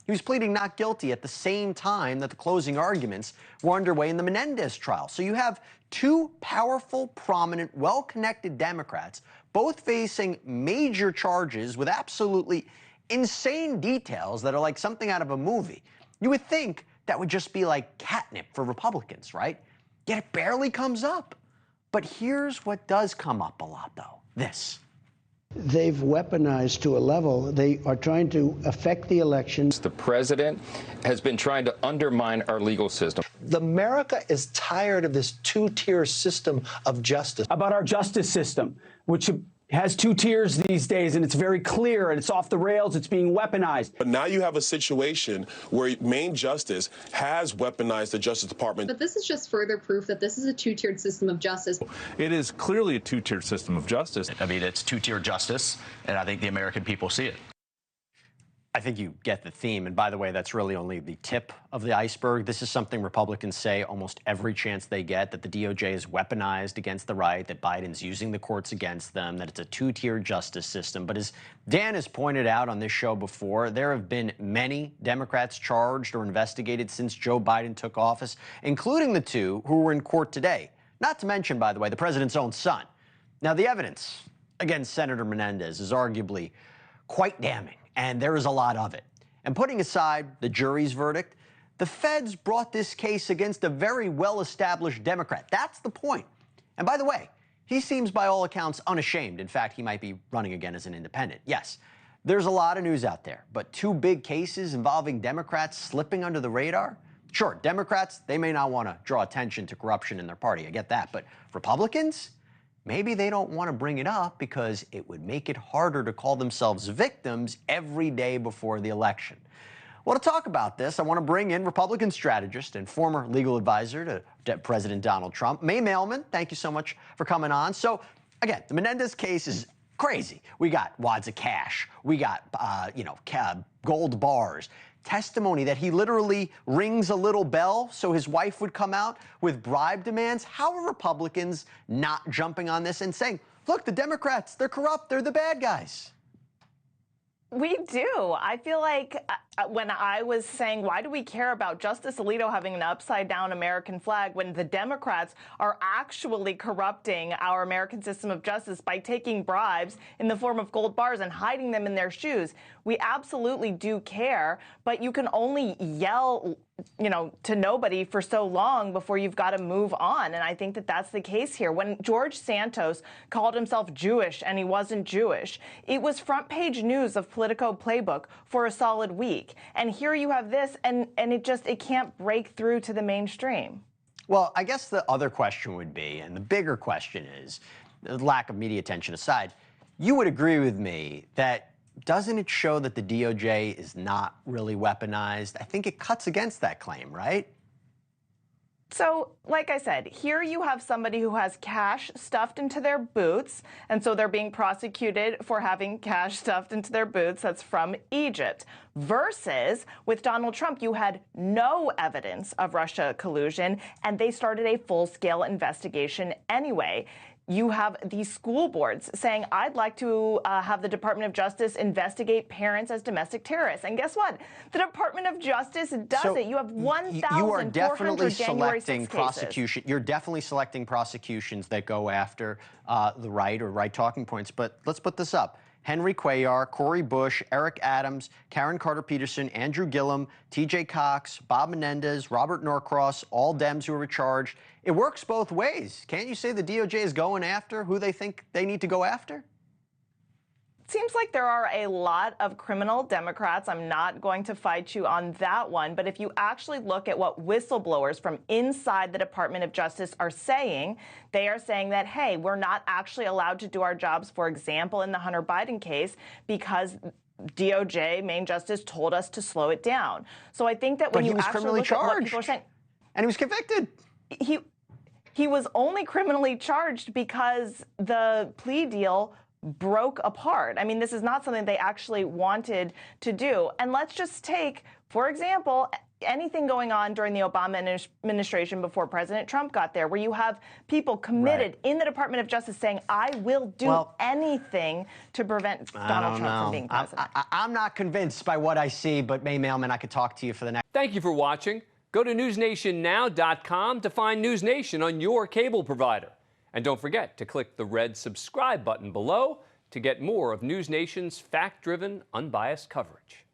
He was pleading not guilty at the same time that the closing arguments were underway in the Menendez trial. So you have two powerful, prominent, well-connected Democrats, both facing major charges with absolutely insane details that are like something out of a movie. You would think that would just be like catnip for Republicans, right? Yet it barely comes up. But here's what does come up a lot, though. This. They've weaponized to a level. They are trying to affect the elections. The president has been trying to undermine our legal system. America is tired of this two-tier system of justice. About our justice system, which has two tiers these days, and it's very clear, and it's off the rails, it's being weaponized. But now you have a situation where Main Justice has weaponized the Justice Department. But this is just further proof that this is a two-tiered system of justice. It is clearly a two-tiered system of justice. I mean, it's two-tier justice, and I think the American people see it. I think you get the theme. And by the way, that's really only the tip of the iceberg. This is something Republicans say almost every chance they get, that the DOJ is weaponized against the right, that Biden's using the courts against them, that it's a two-tier justice system. But as Dan has pointed out on this show before, there have been many Democrats charged or investigated since Joe Biden took office, including the two who were in court today. Not to mention, by the way, the president's own son. Now, the evidence against Senator Menendez is arguably quite damning. And there is a lot of it. And putting aside the jury's verdict, the feds brought this case against a very well-established Democrat. That's the point. And by the way, he seems by all accounts unashamed. In fact, he might be running again as an independent. Yes, there's a lot of news out there, but two big cases involving Democrats slipping under the radar? Sure, Democrats, they may not want to draw attention to corruption in their party. I get that. But Republicans? Maybe they don't want to bring it up because it would make it harder to call themselves victims every day before the election. Well, to talk about this, I want to bring in Republican strategist and former legal advisor to President Donald Trump, May Mailman. Thank you so much for coming on. So, again, the Menendez case is crazy. We got wads of cash. We got, gold bars. Testimony that he literally rings a little bell so his wife would come out with bribe demands. How are Republicans not jumping on this and saying, look, the Democrats, they're corrupt, they're the bad guys? We do. I feel like when I was saying, why do we care about Justice Alito having an upside-down American flag when the Democrats are actually corrupting our American system of justice by taking bribes in the form of gold bars and hiding them in their shoes? We absolutely do care, but you can only yell, to nobody for so long before you've got to move on. And I think that that's the case here. When George Santos called himself Jewish and he wasn't Jewish, it was front page news of Politico Playbook for a solid week. And here you have this, and it can't break through to the mainstream. Well, I guess the other question would be, and the bigger question is, the lack of media attention aside, you would agree with me that doesn't it show that the DOJ is not really weaponized? I think it cuts against that claim, right? So, like I said, here you have somebody who has cash stuffed into their boots, and so they're being prosecuted for having cash stuffed into their boots. That's from Egypt. Versus with Donald Trump, you had no evidence of Russia collusion, and they started a full-scale investigation anyway. You have these school boards saying, I'd like to have the Department of Justice investigate parents as domestic terrorists. And guess what? The Department of Justice does it. You have 1,400 January 6 cases. You're definitely selecting prosecutions that go after the right or right talking points. But let's put this up. Henry Cuellar, Cori Bush, Eric Adams, Karen Carter-Peterson, Andrew Gillum, T.J. Cox, Bob Menendez, Robert Norcross, all Dems who were charged. It works both ways. Can't you say the DOJ is going after who they think they need to go after? It seems like there are a lot of criminal Democrats. I'm not going to fight you on that one. But if you actually look at what whistleblowers from inside the Department of Justice are saying, they are saying that, hey, we're not actually allowed to do our jobs, for example, in the Hunter Biden case, because DOJ, Main Justice, told us to slow it down. So I think that when you actually look at what people are saying, and he was convicted. He was only criminally charged because the plea deal broke apart. I mean, this is not something they actually wanted to do. And let's just take For example, anything going on during the Obama administration before President Trump got there, where you have people committed in the Department of Justice saying, I will do anything to prevent Donald Trump from being president. I'm not convinced by what I see, but May Mailman, I could talk to you for the next. Thank you for watching. Go to newsnationnow.com to find NewsNation on your cable provider. And don't forget to click the red subscribe button below to get more of NewsNation's fact-driven, unbiased coverage.